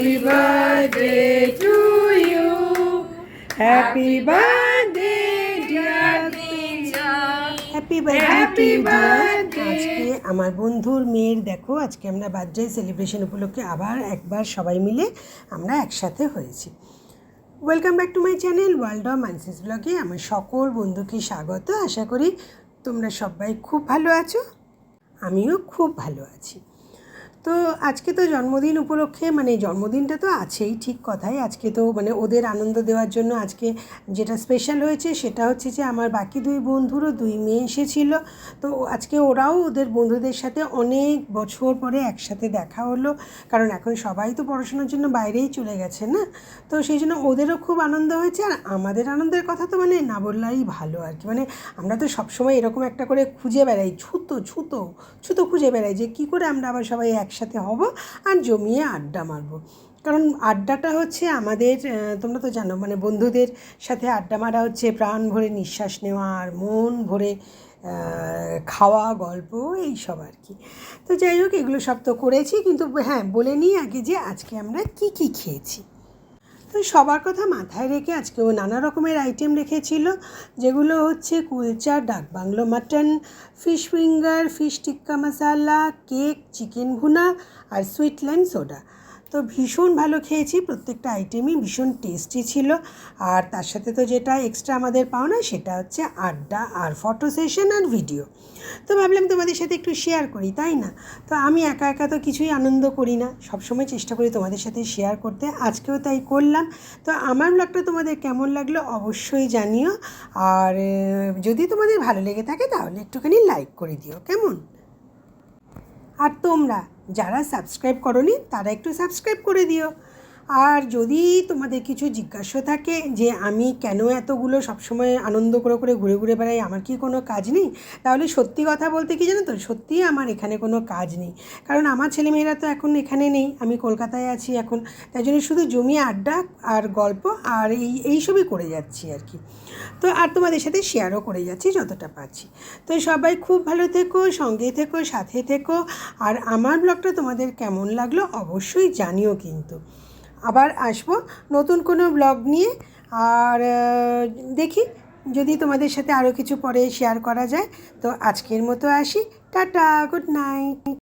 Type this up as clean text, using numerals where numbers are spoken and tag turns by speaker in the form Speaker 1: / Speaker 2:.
Speaker 1: Happy birthday to you. Happy birthday dear Teja.
Speaker 2: Happy birthday
Speaker 1: birthday.
Speaker 2: আজকে আমার বন্ধুর মেয়ের দেখো আজকে আমরা বার্থডে সেলিব্রেশন উপলক্ষে আবার একবার সবাই মিলে আমরা একসাথে হয়েছি। Welcome back to my channel world of Manasi's ব্লগে আমার সকল বন্ধুকে স্বাগত। আশা করি তোমরা সবাই খুব ভালো আছো, আমিও খুব ভালো আছি। তো আজকে তো জন্মদিন উপলক্ষে মানে জন্মদিনটা তো আছেই, ঠিক কথাই। আজকে তো মানে ওদের আনন্দ দেওয়ার জন্য আজকে যেটা স্পেশাল হয়েছে সেটা হচ্ছে যে আমার বাকি দুই বন্ধুরও দুই মেয়ে এসেছিলো। তো আজকে ওরাও ওদের বন্ধুদের সাথে অনেক বছর পরে একসাথে দেখা হলো, কারণ এখন সবাই তো পড়াশোনার জন্য বাইরেই চলে গেছে না। তো সেই জন্য ওদেরও খুব আনন্দ হয়েছে, আর আমাদের আনন্দের কথা তো মানে না বললেই ভালো আর কি। মানে আমরা তো সবসময় এরকম একটা করে খুঁজে বেড়াই, ছুতো খুঁজে বেড়াই যে কী করে আমরা আবার সবাই একসাথে হব আর জমিয়ে আড্ডা মারবো। কারণ আড্ডাটা হচ্ছে আমাদের, তোমরা তো জানো, মানে বন্ধুদের সাথে আড্ডা মারা হচ্ছে প্রাণ ভরে নিঃশ্বাস নেওয়া আর মন ভরে খাওয়া, গল্প, এইসব আর কি। তো যাই হোক, এগুলো সব তো করেছি, কিন্তু হ্যাঁ বলে নিই আগে যে আজকে আমরা কি কি খেয়েছি। তো সবার কথা মাথায় রেখে আজকেও নানা রকমের আইটেম রেখেছিল, যেগুলো হচ্ছে kulcha, dak bungalow mutton, fish finger, fish tikka masala, cake, chicken bhuna আর সুইট লাইম সোডা। তো ভীষণ ভালো খেয়েছি, প্রত্যেকটা আইটেমই ভীষণ টেস্টি ছিল। আর তার সাথে তো যেটা এক্সট্রা আমাদের পাওনা সেটা হচ্ছে আড্ডা আর ফটো সেশন আর ভিডিও। তো ভাবলাম তোমাদের সাথে একটু শেয়ার করি, তাই না? তো আমি একা একা তো কিছুই আনন্দ করি না, সবসময় চেষ্টা করি তোমাদের সাথে শেয়ার করতে, আজকেও তাই করলাম। তো আমার ব্লগটা তোমাদের কেমন লাগলো অবশ্যই জানিও, আর যদি তোমাদের ভালো লেগে থাকে তাহলে একটুখানি লাইক করে দিও, কেমন? আর তোমরা যারা সাবস্ক্রাইব করোনি তারা একটু সাবস্ক্রাইব করে দিও। আর যদি তোমাদের কিছু জিজ্ঞাসা থাকে যে আমি কেন এতগুলো সবসময় আনন্দ করে করে ঘুরে ঘুরে বেড়াই, আমার কি কোনো কাজ নেই, তাহলে সত্যি কথা বলতে কি জানো তো, সত্যিই আমার এখানে কোনো কাজ নেই। কারণ আমার ছেলেমেয়েরা তো এখন এখানে নেই, আমি কলকাতায় আছি এখন, তাই জন্য শুধু জমিয়ে আড্ডা আর গল্প আর এইসবই করে যাচ্ছি আর কি। তো আর তোমাদের সাথে শেয়ারও করে যাচ্ছি যতটা পারছি। তো সবাই খুব ভালো থেকো, সঙ্গে থেকো, সাথে থেকো। আর আমার ব্লগটা তোমাদের কেমন লাগলো অবশ্যই জানিও কিন্তু। আবার আসবো নতুন কোনো ব্লগ নিয়ে, আর দেখি যদি তোমাদের সাথে আরও কিছু পরে শেয়ার করা যায়। তো আজকের মতো আসি, টাটা, গুড নাইট।